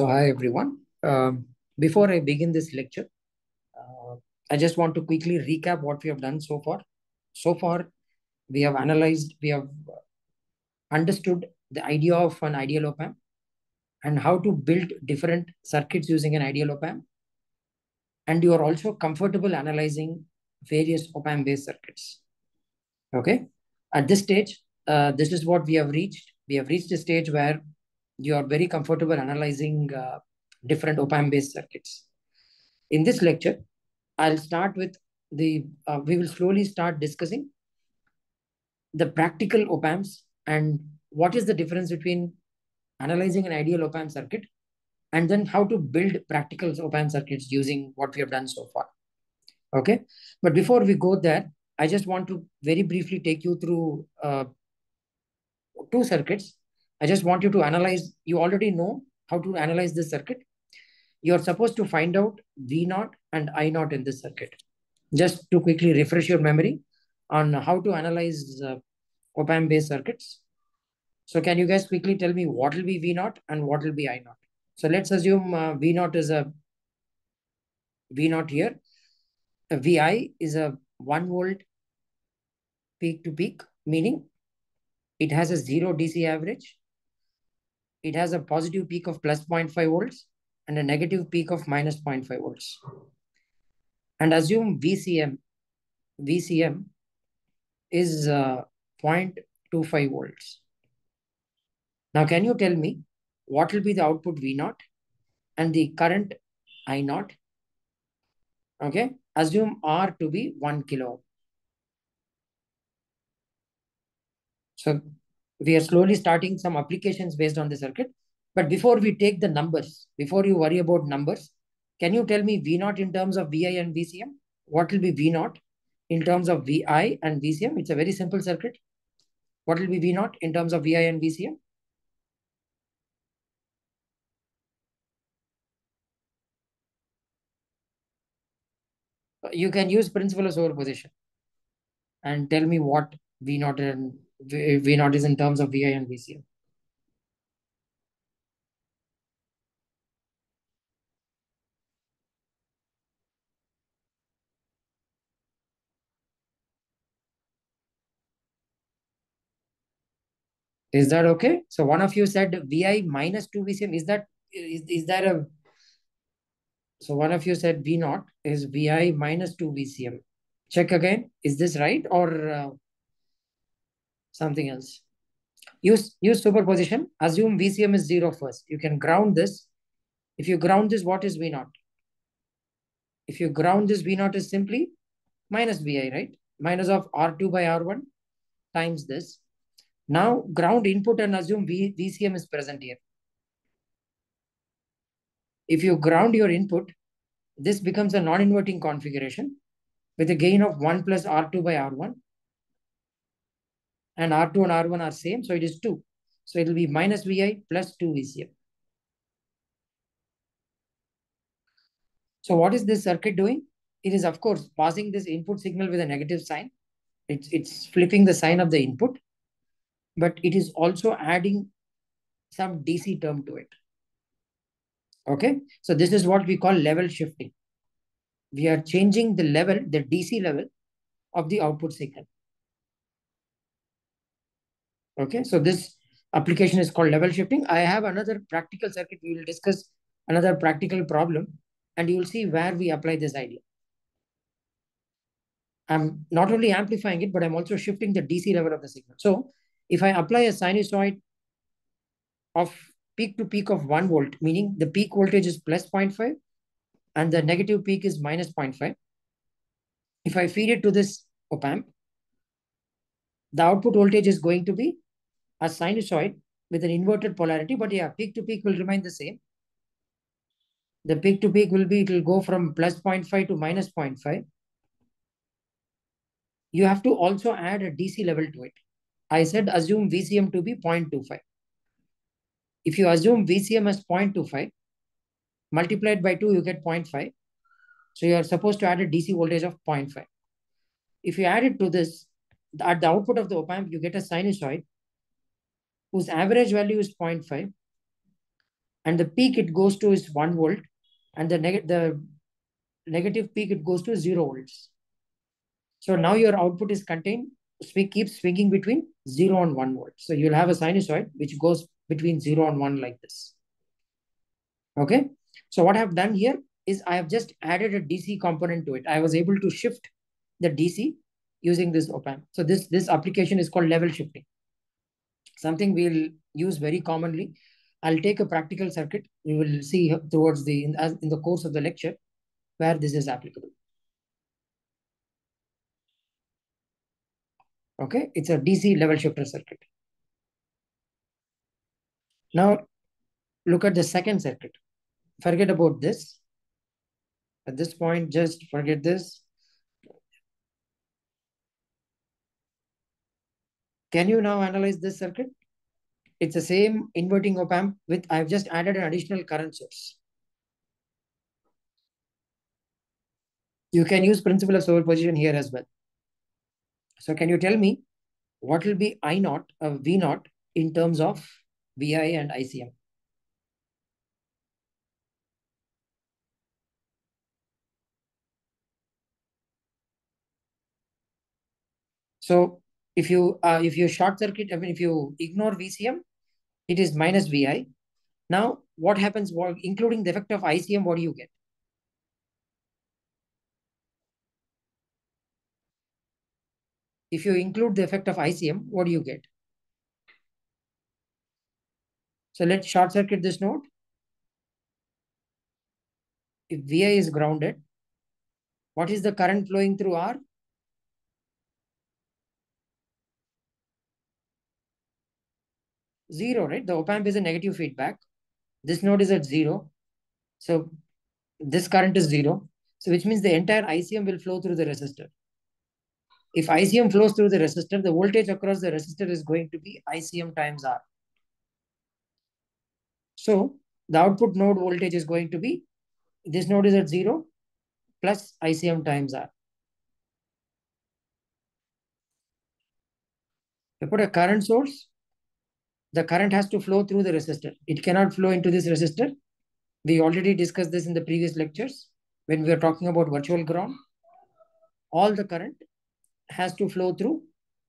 So, hi everyone. Before I begin this lecture, uh, I just want to quickly recap what we have done so far. So far, we have analyzed, we have understood the idea of an ideal op-amp and how to build different circuits using an ideal op-amp. And you are also comfortable analyzing various op-amp based circuits. Okay. At this stage, this is what we have reached. We have reached a stage where you are very comfortable analyzing different op-amp based circuits. In this lecture, I'll start with we will slowly start discussing the practical op amps and what is the difference between analyzing an ideal op amp circuit and then how to build practical op amp circuits using what we have done so far. Okay. But before we go there, I just want to very briefly take you through two circuits. I just want you to analyze. You already know how to analyze this circuit. You're supposed to find out V naught and I naught in this circuit. Just to quickly refresh your memory on how to analyze op-amp based circuits. So can you guys quickly tell me what will be V naught and what will be I naught? So let's assume V naught is a V naught here. A VI is a 1 volt peak to peak, meaning it has a 0 DC average. It has a positive peak of plus 0.5 volts and a negative peak of minus 0.5 volts. And assume VCM is 0.25 volts. Now, can you tell me what will be the output V naught and the current I naught? Okay, assume R to be 1 kilo. So we are slowly starting some applications based on the circuit. But before we take the numbers, before you worry about numbers, can you tell me V naught in terms of VI and VCM? What will be V naught in terms of VI and VCM? It's a very simple circuit. What will be V naught in terms of VI and VCM? You can use principle of superposition and tell me what V naught and V naught is in terms of VI and VCM. Is that okay? So one of you said VI minus 2 VCM. Is that a so one of you said V naught is VI minus 2 VCM. Check again. Is this right or something else? Use superposition. Assume VCM is 0 first. You can ground this. If you ground this, what is V naught? If you ground this, V naught is simply minus VI, right? Minus of R2 by R1 times this. Now ground input and assume VCM is present here. If you ground your input, this becomes a non-inverting configuration with a gain of 1 plus R2 by R1. And R2 and R1 are same, so it is 2. So it will be minus VI plus 2 VCM. So what is this circuit doing? It is, of course, passing this input signal with a negative sign. It's flipping the sign of the input, but it is also adding some DC term to it. Okay, so this is what we call level shifting. We are changing the level, the DC level of the output signal. Okay, so this application is called level shifting. I have another practical circuit. We will discuss another practical problem and you will see where we apply this idea. I'm not only amplifying it, but I'm also shifting the DC level of the signal. So if I apply a sinusoid of peak to peak of 1 volt, meaning the peak voltage is plus 0.5 and the negative peak is minus 0.5. If I feed it to this op amp, the output voltage is going to be a sinusoid with an inverted polarity, but yeah, peak to peak will remain the same. The peak to peak will be, it will go from plus 0.5 to minus 0.5. You have to also add a DC level to it. I said assume VCM to be 0.25. If you assume VCM as 0.25, multiplied by 2, you get 0.5. So you are supposed to add a DC voltage of 0.5. If you add it to this, at the output of the op amp, you get a sinusoid whose average value is 0.5 and the peak it goes to is 1 volt, and the negative peak it goes to 0 volts. So now your output is contained, keeps swinging between 0 and 1 volt. So you'll have a sinusoid which goes between 0 and 1 like this. Okay. So what I have done here is I have just added a DC component to it. I was able to shift the DC using this opamp. So this application is called level shifting, something we'll use very commonly. I'll take a practical circuit. We will see towards in the course of the lecture where this is applicable. Okay, it's a DC level shifter circuit. Now look at the second circuit. Forget about this. At this point, just forget this. Can you now analyze this circuit? It's the same inverting op amp with, I've just added an additional current source. You can use principle of superposition here as well. So can you tell me what will be I naught, V naught in terms of VI and ICM? So if you short circuit, I mean, if you ignore VCM, it is minus VI. Now what happens, including the effect of ICM, what do you get? If you include the effect of ICM, what do you get? So let's short circuit this node. If VI is grounded, what is the current flowing through R? 0, right? The op amp is a negative feedback. This node is at 0. So this current is 0. So which means the entire ICM will flow through the resistor. If ICM flows through the resistor, the voltage across the resistor is going to be ICM times R. So the output node voltage is going to be, this node is at 0 plus ICM times R. I put a current source, the current has to flow through the resistor. It cannot flow into this resistor. We already discussed this in the previous lectures when we were talking about virtual ground. All the current has to flow through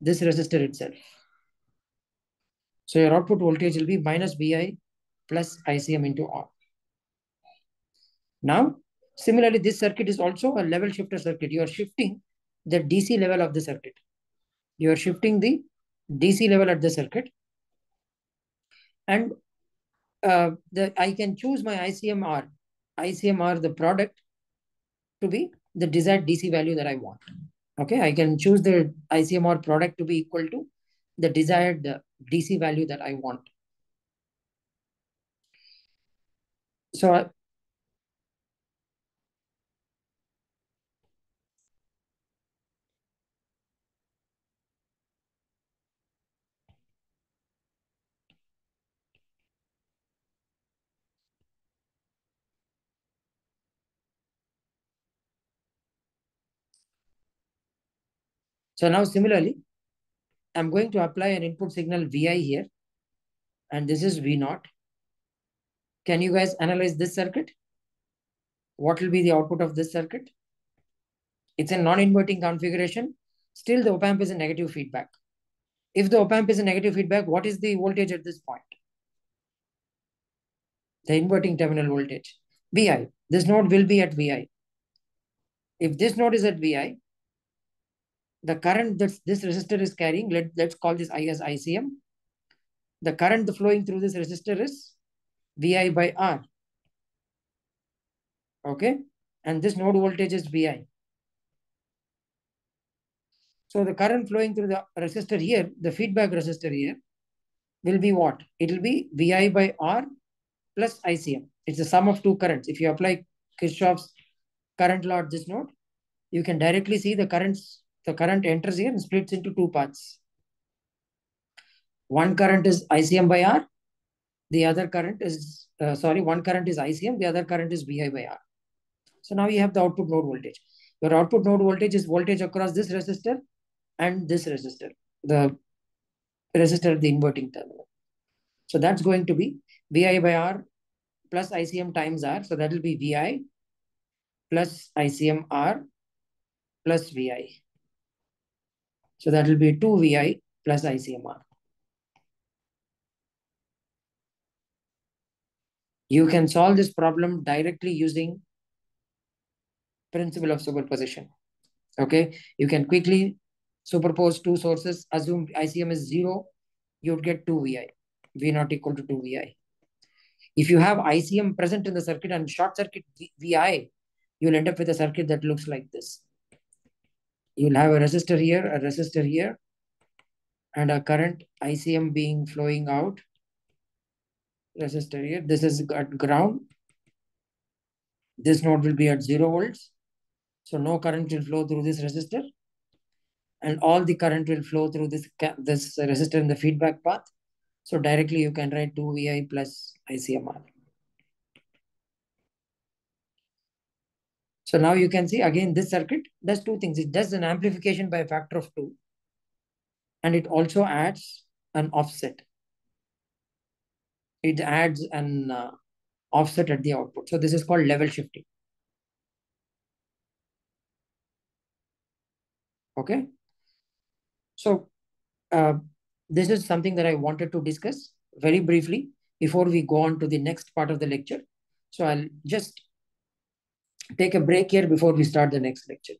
this resistor itself. So your output voltage will be minus VI plus ICM into R. Now, similarly, this circuit is also a level shifter circuit. You are shifting the DC level of the circuit. You are shifting the DC level at the circuit. And I can choose my ICMR, the product, to be the desired DC value that I want. Okay, I can choose the ICMR product to be equal to the desired DC value that I want. So now similarly, I'm going to apply an input signal VI here, and this is V naught. Can you guys analyze this circuit? What will be the output of this circuit? It's a non-inverting configuration. Still, the op amp is a negative feedback. If the op amp is a negative feedback, what is the voltage at this point? The inverting terminal voltage, VI. This node will be at VI. If this node is at VI, the current that this resistor is carrying, let's call this I as ICM. The current flowing through this resistor is VI by R. Okay. And this node voltage is VI. So the current flowing through the resistor here, the feedback resistor here, will be what? It will be VI by R plus ICM. It's the sum of two currents. If you apply Kirchhoff's current law at this node, you can directly see the current enters here and splits into two parts. One current is ICM by R. The other current is, one current is ICM. The other current is VI by R. So now you have the output node voltage. Your output node voltage is voltage across this resistor and this resistor, the resistor at the inverting terminal. So that's going to be VI by R plus ICM times R. So that will be VI plus ICM R plus VI. So that will be 2 VI plus ICM R. You can solve this problem directly using principle of superposition. Okay, you can quickly superpose two sources, assume ICM is 0, you would get 2 VI, V not equal to 2 VI. If you have ICM present in the circuit and short circuit VI, you'll end up with a circuit that looks like this. You'll have a resistor here, and a current ICM being flowing out. Resistor here. This is at ground. This node will be at 0 volts. So no current will flow through this resistor. And all the current will flow through this resistor in the feedback path. So directly you can write 2 VI plus ICMR. So now you can see again this circuit does two things. It does an amplification by a factor of 2. And it also adds an offset. It adds an offset at the output. So this is called level shifting. Okay. So this is something that I wanted to discuss very briefly before we go on to the next part of the lecture. So I'll just take a break here before we start the next lecture.